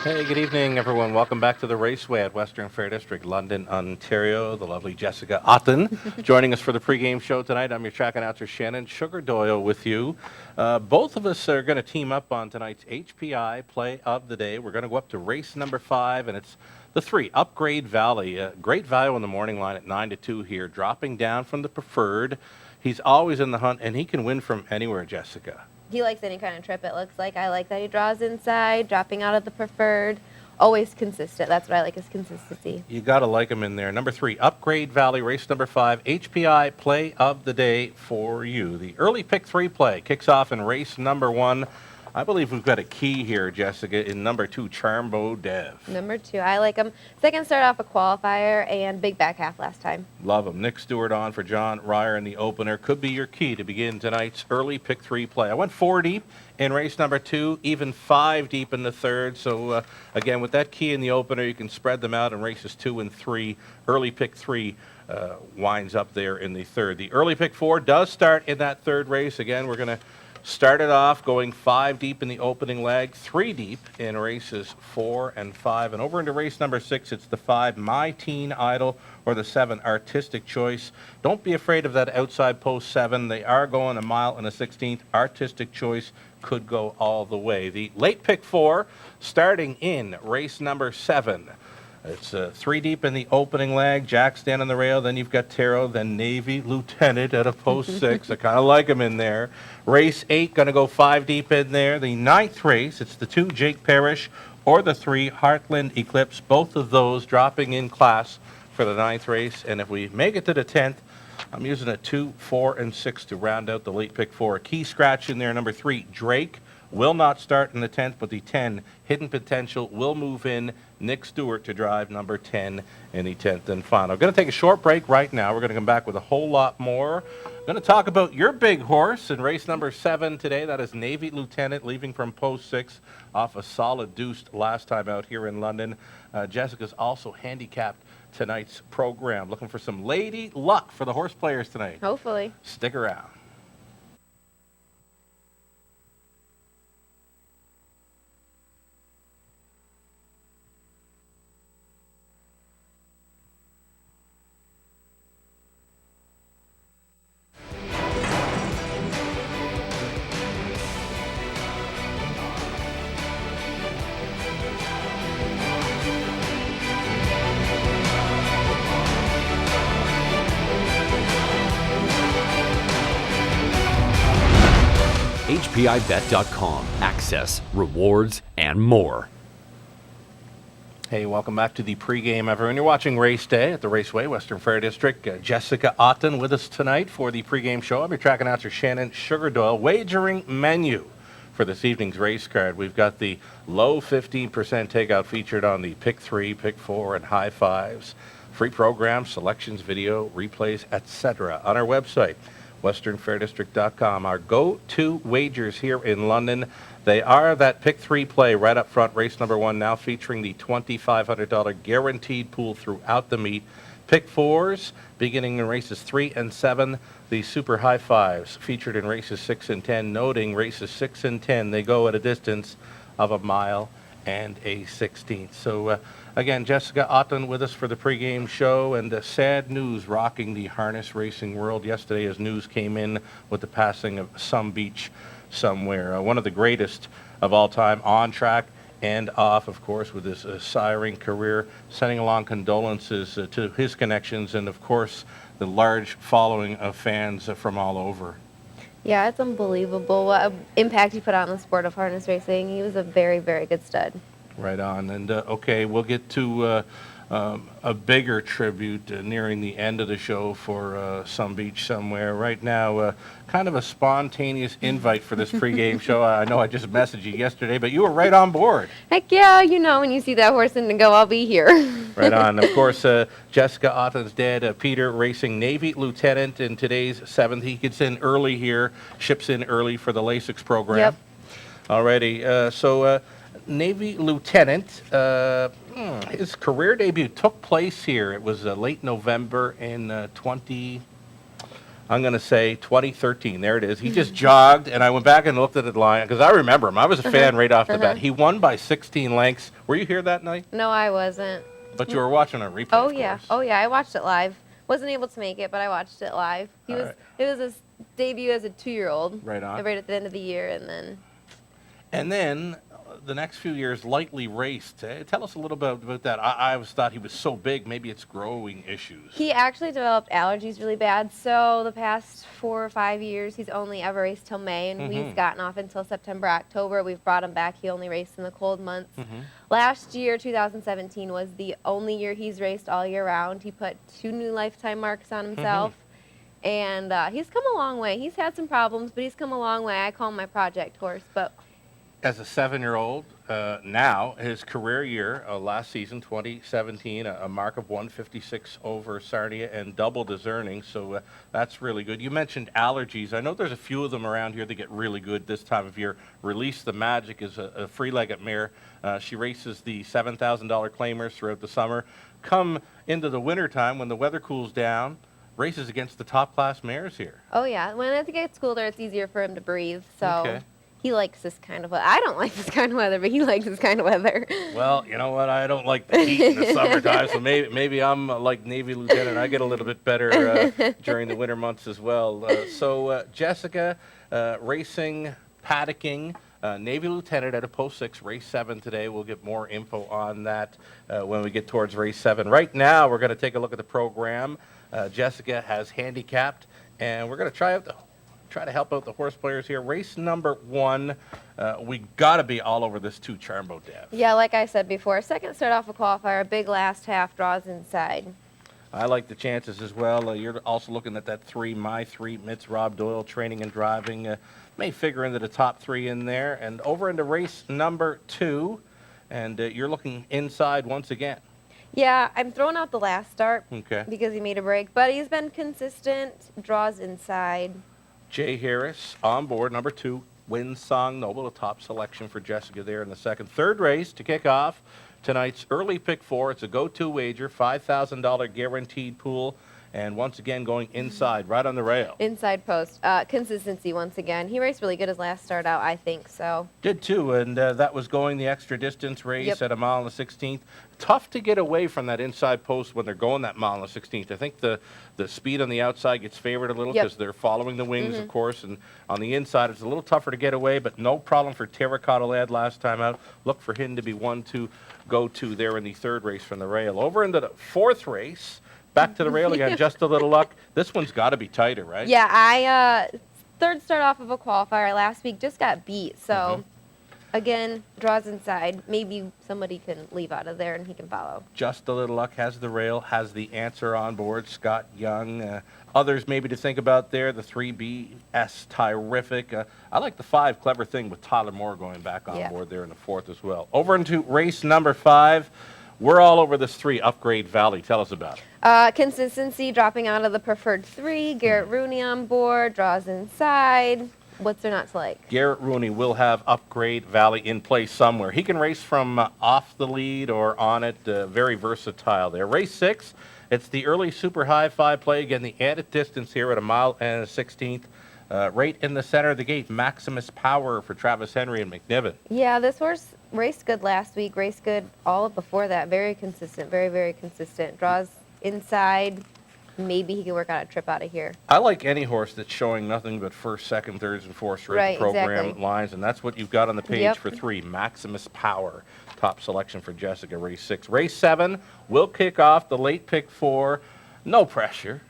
Hey, good evening, everyone. Welcome back to the Raceway at Western Fair District, London, Ontario. The lovely Jessica Otten joining us for the pregame show tonight. I'm your track announcer, Shannon. Sugar Doyle with you. Both of us are going to team up on tonight's HPI play of the day. We're going to go up to race number 5, and it's the 3, Upgrade Valley. Great value on the morning line at 9-2 here, dropping down from the preferred. He's always in the hunt, and he can win from anywhere, Jessica. He likes any kind of trip, it looks like. I like that he draws inside, dropping out of the preferred. Always consistent. That's what I like, is consistency. You got to like him in there. Number 3, Upgrade Valley, race number 5, HPI play of the day for you. The early pick 3 play kicks off in race number 1. I believe we've got a key here, Jessica, in number 2, Charmbo Dev. Number 2, I like him. Second start off a qualifier and big back half last time. Love him. Nick Stewart on for John Ryer in the opener. Could be your key to begin tonight's early pick 3 play. I went 4 deep in race number 2, even 5 deep in the third. So, again, with that key in the opener, you can spread them out in races 2 and 3. Early pick 3 winds up there in the third. The early pick 4 does start in that third race. Again, we're going to started off going 5 deep in the opening leg, 3 deep in races 4 and 5. And over into race number 6, it's the 5, My Teen Idol, or the 7, Artistic Choice. Don't be afraid of that outside post 7. They are going a mile and a 16th. Artistic Choice could go all the way. The late pick 4, starting in race number 7. It's 3 deep in the opening leg. Jack stand on the rail. Then you've got Taro. Then Navy Lieutenant at a post 6. I kind of like him in there. Race 8, going to go 5 deep in there. The 9th race, it's the 2, Jake Parrish, or the 3, Heartland Eclipse. Both of those dropping in class for the 9th race. And if we make it to the 10th, I'm using a 2, 4, and 6 to round out the late pick 4. A key scratch in there, number 3, Drake. Will not start in the 10th, but the 10, Hidden Potential, will move in. Nick Stewart to drive number 10 in the 10th and final. We're going to take a short break right now. We're going to come back with a whole lot more. Going to talk about your big horse in race number 7 today. That is Navy Lieutenant, leaving from post 6 off a solid deuce last time out here in London. Jessica's also handicapped tonight's program. Looking for some lady luck for the horse players tonight. Hopefully. Stick around. HPIBet.com. Access, rewards, and more. Hey, welcome back to the pregame, everyone. You're watching Race Day at the Raceway, Western Fair District. Jessica Otten with us tonight for the pregame show. I'm your track announcer, Shannon Sugar Doyle. Wagering menu for this evening's race card. We've got the low 15% takeout featured on the pick 3, pick 4, and high fives. Free programs, selections, video, replays, etc. on our website, westernfairdistrict.com. Our go-to wagers here in London, they are that pick 3 play right up front, race number 1, now featuring the $2,500 guaranteed pool throughout the meet. Pick 4s, beginning in races 3 and 7, the super high fives featured in races 6 and 10, noting races 6 and 10, they go at a distance of a mile and a 16th. So, again, Jessica Otten with us for the pregame show, and sad news rocking the harness racing world yesterday as news came in with the passing of Some Beach Somewhere, one of the greatest of all time, on track and off, of course, with his siring career, sending along condolences to his connections and, of course, the large following of fans from all over. Yeah, it's unbelievable what impact he put on the sport of harness racing. He was a very, very good stud. Right on. And, okay, we'll get to a bigger tribute nearing the end of the show for Some Beach Somewhere. Right now, kind of a spontaneous invite for this pregame show. I know I just messaged you yesterday, but you were right on board. Heck yeah, you know, when you see that horse in the go, I'll be here. Right on. Of course, Jessica Otten's dad, Peter, racing Navy Lieutenant in today's 7th. He gets in early here, ships in early for the Lasix program. Yep. Alrighty. So Navy Lieutenant, his career debut took place here. It was late November in I'm going to say 2013. There it is. He just jogged, and I went back and looked at the line because I remember him. I was a fan right off the bat. He won by 16 lengths. Were you here that night? No, I wasn't. But you were watching a replay, Oh of yeah. course. Oh yeah. I watched it live. Wasn't able to make it, but I watched it live. It was his debut as a 2-year-old. Right on. Right at the end of the year, and then. The next few years, lightly raced. Tell us a little bit about that. I always thought he was so big, maybe it's growing issues. He actually developed allergies really bad, so the past 4 or 5 years, he's only ever raced till May, and he's gotten off until September, October. We've brought him back. He only raced in the cold months. Last year, 2017, was the only year he's raced all year round. He put 2 new lifetime marks on himself, and he's come a long way. He's had some problems, but he's come a long way. I call him my project horse, but... As a 7-year-old, now, his career year, last season, 2017, a mark of 156 over Sarnia and doubled his earnings, so that's really good. You mentioned allergies. I know there's a few of them around here that get really good this time of year. Release the Magic is a free-legged mare. She races the $7,000 claimers throughout the summer. Come into the wintertime when the weather cools down, races against the top-class mares here. Oh, yeah. When it gets colder, it's easier for him to breathe, so... Okay. He likes this kind of weather. I don't like this kind of weather, but he likes this kind of weather. Well, you know what? I don't like the heat in the summertime, so maybe I'm like Navy Lieutenant. I get a little bit better during the winter months as well. So Jessica, racing, paddocking, Navy Lieutenant at a post 6, race 7 today. We'll get more info on that when we get towards race 7. Right now, we're going to take a look at the program. Jessica has handicapped, and we're going to try to help out the horse players here. Race number 1, we got to be all over this 2 Charmbo Dev. Yeah, like I said before, second start off a qualifier, big last half, draws inside. I like the chances as well. You're also looking at that 3, my 3, Mitts, Rob Doyle, training and driving. May figure into the top 3 in there. And over into race number 2, and you're looking inside once again. Yeah, I'm throwing out the last start Okay. because he made a break, but he's been consistent, draws inside. Jay Harris on board, number 2, wins Song Noble, a top selection for Jessica there in the second. Third race to kick off tonight's early pick 4. It's a go-to wager, $5,000 guaranteed pool, and once again going inside, right on the rail. Inside post. Consistency once again. He raced really good his last start out, I think, so. Did too, and that was going the extra distance race at a mile and a 16th. Tough to get away from that inside post when they're going that mile and a 16th. I think the speed on the outside gets favored a little because they're following the wings, of course, and on the inside it's a little tougher to get away, but no problem for Terracotta Lad last time out. Look for him to be one to go to there in the third race from the rail. Over into the fourth race, back to the rail again, just a little luck. This one's got to be tighter, right? Yeah, I third start off of a qualifier last week, just got beat, so again, draws inside. Maybe somebody can leave out of there and he can follow. Just a little luck has the rail, has the answer on board. Scott Young. Others maybe to think about there. The 3BS Terrific. I like the 5 Clever Thing with Tyler Moore going back on board there in the fourth as well. Over into race number 5. We're all over this 3, Upgrade Valley. Tell us about it. Consistency, dropping out of the preferred 3. Garrett Rooney on board, draws inside. What's there not to like? Garrett Rooney will have Upgrade Valley in place somewhere. He can race from off the lead or on it. Very versatile there. Race 6, it's the early super high 5 play. Again, the added distance here at a mile and a 16th. Right in the center of the gate, Maximus Power for Travis Henry and McNiven. Yeah, this horse raced good last week, raced good all before that. Very consistent, very, very consistent. Draws inside. Maybe he can work out a trip out of here. I like any horse that's showing nothing but first, second, thirds, and fourths right program lines, and that's what you've got on the page for 3, Maximus Power. Top selection for Jessica, race 6. Race 7 will kick off the late pick 4. No pressure.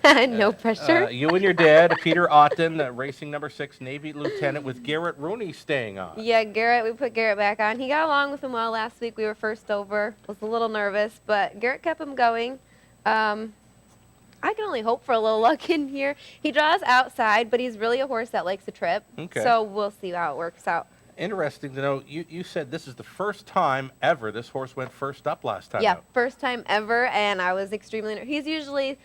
No pressure. You and your dad, Peter Otten, racing number 6, Navy Lieutenant, with Garrett Rooney staying on. Yeah, Garrett, we put Garrett back on. He got along with him well last week. We were first over. Was a little nervous, but Garrett kept him going. I can only hope for a little luck in here. He draws outside, but he's really a horse that likes a trip. Okay. So we'll see how it works out. Interesting to know, you said this is the first time ever this horse went first up last time Yeah, out. first time ever, and I was extremely nervous. He's usually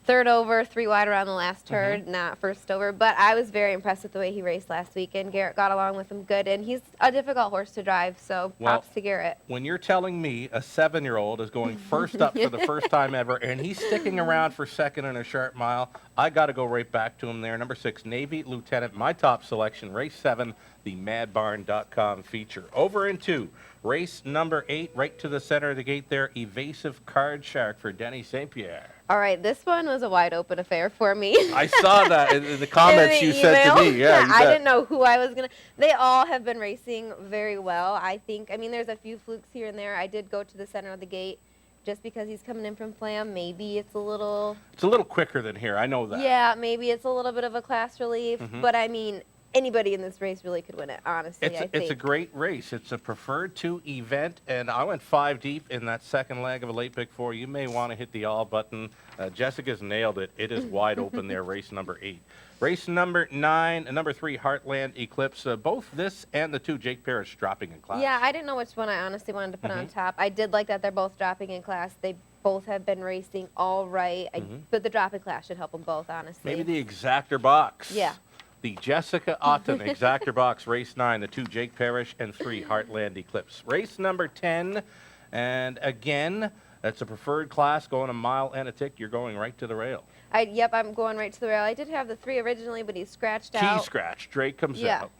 third over, 3 wide around the last turn, not first over. But I was very impressed with the way he raced last week, and Garrett got along with him good. And he's a difficult horse to drive, so props to Garrett. When you're telling me a 7-year-old is going first up for the first time ever, and he's sticking around for second in a sharp mile, I got to go right back to him there. Number 6, Navy Lieutenant, my top selection, race 7, the madbarn.com feature. Over into race number 8, right to the center of the gate there, Evasive Card Shark for Denny St. Pierre. All right, this one was a wide open affair for me. I saw that in the comments you said to me. Yeah, I didn't know who I was going to. They all have been racing very well, I think. I mean, there's a few flukes here and there. I did go to the center of the gate just because he's coming in from Flam. Maybe it's a little... It's a little quicker than here. I know that. Yeah, maybe it's a little bit of a class relief. But, I mean, anybody in this race really could win it, honestly, I think. It's a great race. It's a preferred 2 event, and I went 5 deep in that second leg of a late pick 4. You may want to hit the all button. Jessica's nailed it. It is wide open there, race number 8. Race number 9 and number 3, Heartland Eclipse. Both this and the 2, Jake Parrish, dropping in class. Yeah, I didn't know which one I honestly wanted to put on top. I did like that they're both dropping in class. They both have been racing all right. But the drop in class should help them both, honestly. Maybe the exactor box. Yeah. The Jessica Otten exactor box, race 9, the 2, Jake Parrish, and 3, Heartland Eclipse. Race number 10, and again, that's a preferred class, going a mile and a tick. You're going right to the rail. Yep, I'm going right to the rail. I did have the 3 originally, but he's scratched out. Key scratch. Drake comes out.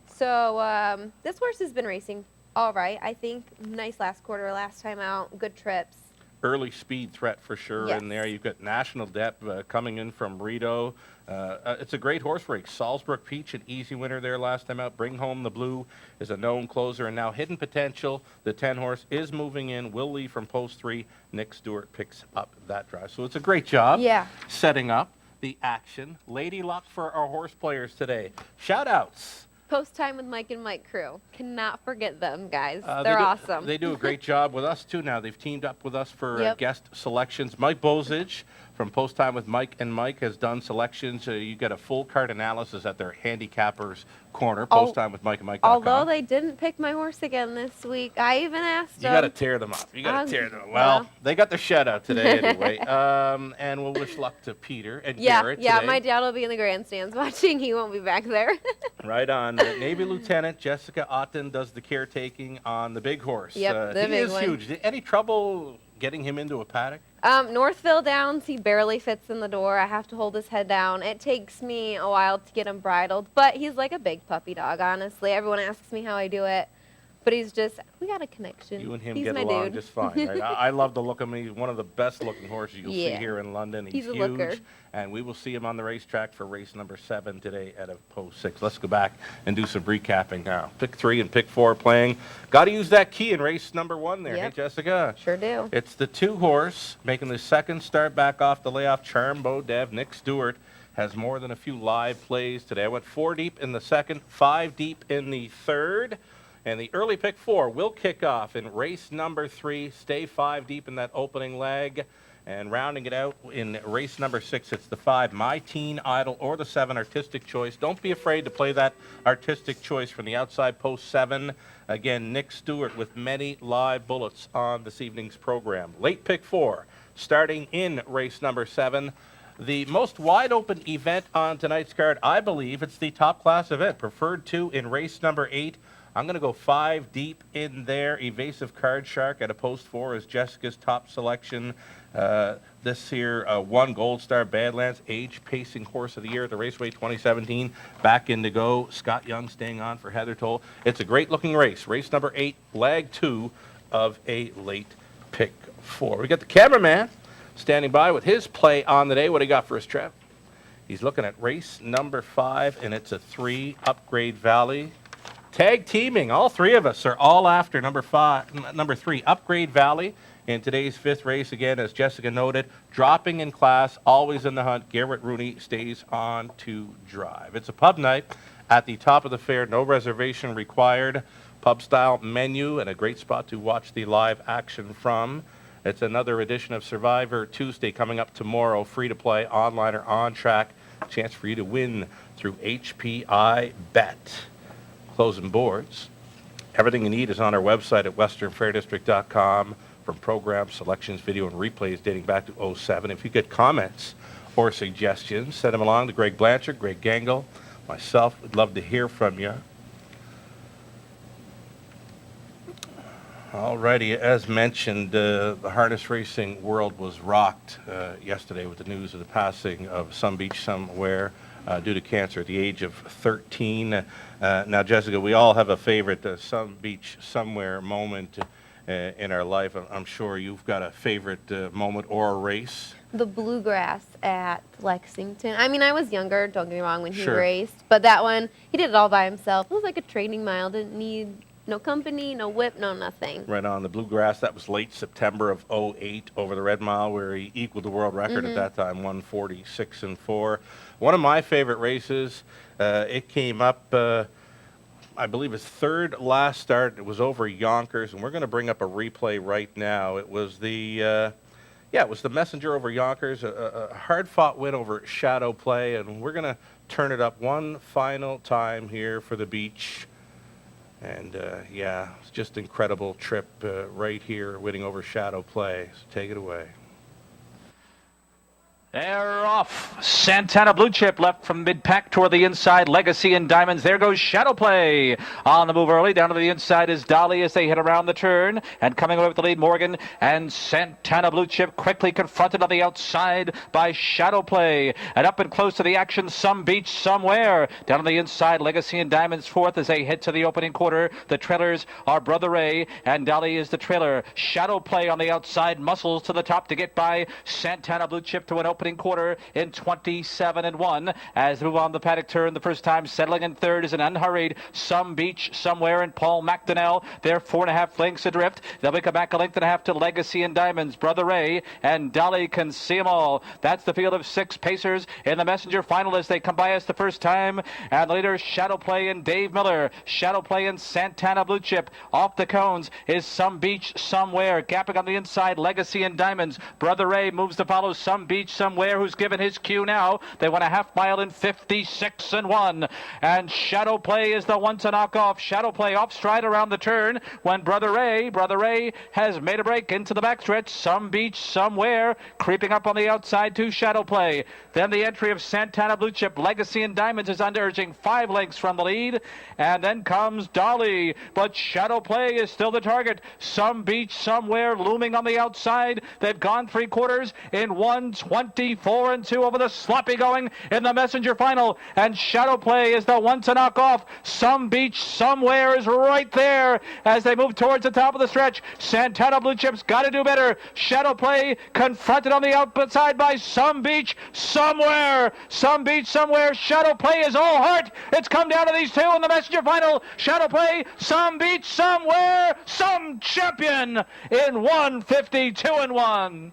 So this horse has been racing all right. I think nice last quarter, last time out, good trips. Early speed threat for sure in there. You've got National Dep coming in from Rito. It's a great horse race. Salzbrook Peach, an easy winner there last time out. Bring Home the Blue is a known closer. And now Hidden Potential, the 10 horse, is moving in. Will leave from post 3. Nick Stewart picks up that drive. So it's a great job setting up the action. Lady luck for our horse players today. Shout outs. Post Time with Mike and Mike crew. Cannot forget them, guys. They're awesome. They do a great job with us, too, now. They've teamed up with us for guest selections. Mike Bozich from Post Time with Mike and Mike has done selections. You get a full card analysis at their handicappers corner, Post Time with Mike and Mike. Although they didn't pick my horse again this week, I even asked them. You got to tear them up. You got to tear them up. Well, they got the shutout today anyway. And we'll wish luck to Peter and Garrett today. My dad will be in the grandstands watching. He won't be back there. Right on. Navy Lieutenant Jessica Otten does the caretaking on the big horse. Yep, the big He is one. huge. Any trouble getting him into a paddock? Northville Downs, he barely fits in the door. I have to hold his head down. It takes me a while to get him bridled, but he's like a big puppy dog, honestly. Everyone asks me how I do it, but we got a connection. You and him he's get my along dude. just fine, right? I love the look of him. He's one of the best looking horses you'll see here in London. He's a huge. looker. And we will see him on the racetrack for race number 7 today at a post 6. Let's go back and do some recapping now. Pick 3 and pick 4 playing. Got to use that key in race number 1 there. Hey, Jessica. Sure do. It's the 2 horse making the second start back off the layoff. Charmbo Dev. Nick Stewart has more than a few live plays today. I went 4 deep in the second, 5 deep in the third. And the early pick 4 will kick off in race number 3. Stay 5 deep in that opening leg. And rounding it out in race number 6, it's the 5, My Teen Idol, or the 7, Artistic Choice. Don't be afraid to play that Artistic Choice from the outside post 7. Again, Nick Stewart with many live bullets on this evening's program. Late pick 4, starting in race number 7. The most wide open event on tonight's card, I believe, it's the top class event. Preferred 2 in race number 8. I'm going to go 5 deep in there. Evasive Card Shark at a post 4 is Jessica's top selection. This here, 1 Gold Star Badlands, Age Pacing Horse of the Year at the Raceway 2017. Back in to go. Scott Young staying on for Heather Toll. It's a great looking race. Race number 8, leg 2 of a late pick 4. We got the cameraman standing by with his play on the day. What do you got for us, Trev? He's looking at race number 5, and it's a 3, Upgrade Valley. Tag teaming, all 3 of us are all after number 3, Upgrade Valley. In today's 5th race, again, as Jessica noted, dropping in class, always in the hunt. Garrett Rooney stays on to drive. It's a pub night at the top of the fair, no reservation required. Pub-style menu and a great spot to watch the live action from. It's another edition of Survivor Tuesday coming up tomorrow, free to play, online or on track. Chance for you to win through HPI Bet. Closing boards. Everything you need is on our website at westernfairdistrict.com. from programs, selections, video, and replays dating back to '07. If you get comments or suggestions, send them along to Greg Blanchard, Greg Gangle, myself. We'd love to hear from you. Alrighty, as mentioned, the harness racing world was rocked yesterday with the news of the passing of Some Beach Somewhere due to cancer at the age of 13. Now, Jessica, we all have a favorite Some Beach Somewhere moment in our life. I'm sure you've got a favorite moment or a race. The bluegrass at Lexington. I mean, I was younger, don't get me wrong, when he Sure. raced, but that one, he did it all by himself. It was like a training mile, didn't need no company, no whip, no nothing. Right on the bluegrass. That was late September of '08 over the Red Mile, where he equaled the world record at that time, 1:46.4. One of my favorite races. It came up, I believe, his third last start. It was over Yonkers, and we're going to bring up a replay right now. It was the Messenger over Yonkers, a hard-fought win over Shadow Play, and we're going to turn it up one final time here for the beach. And, it's just incredible trip right here, winning over Shadow Play. So take it away. They're off. Santana Blue Chip left from mid-pack toward the inside. Legacy and Diamonds. There goes Shadow Play. On the move early. Down to the inside is Dolly as they hit around the turn. And coming away with the lead, Morgan. And Santana Blue Chip quickly confronted on the outside by Shadow Play. And up and close to the action, Some Beach Somewhere. Down on the inside, Legacy and Diamonds fourth as they head to the opening quarter. The trailers are Brother Ray and Dolly is the trailer. Shadow Play on the outside. Muscles to the top to get by Santana Blue Chip to an opening quarter in 27-1 as they move on the paddock turn the first time. Settling in third is an unhurried Some Beach Somewhere and Paul McDonnell. They're 4.5 lengths adrift. They'll make a back a length and a half to Legacy and Diamonds. Brother Ray and Dolly can see them all. That's the field of 6 pacers in the Messenger final as they come by us the first time. And later Shadow Play and Dave Miller. Shadow Play and Santana Blue Chip. Off the cones is Some Beach Somewhere. Gapping on the inside, Legacy and Diamonds. Brother Ray moves to follow Some Beach Somewhere, who's given his cue now. They won a half mile in 56-1. And Shadow Play is the one to knock off. Shadow Play off stride around the turn when Brother Ray has made a break into the backstretch. Some Beach Somewhere creeping up on the outside to Shadow Play. Then the entry of Santana Blue Chip. Legacy and Diamonds is under, urging 5 lengths from the lead. And then comes Dolly. But Shadow Play is still the target. Some Beach Somewhere looming on the outside. They've gone 3 quarters in 1:24-2 over the sloppy going in the Messenger final. And Shadow Play is the one to knock off. Some Beach Somewhere is right there as they move towards the top of the stretch. Santana Blue Chip's got to do better. Shadow Play confronted on the outside by Some Beach Somewhere. Some Beach Somewhere. Shadow Play is all heart. It's come down to these two in the Messenger final. Shadow Play, Some Beach Somewhere, some champion in 1:52-1.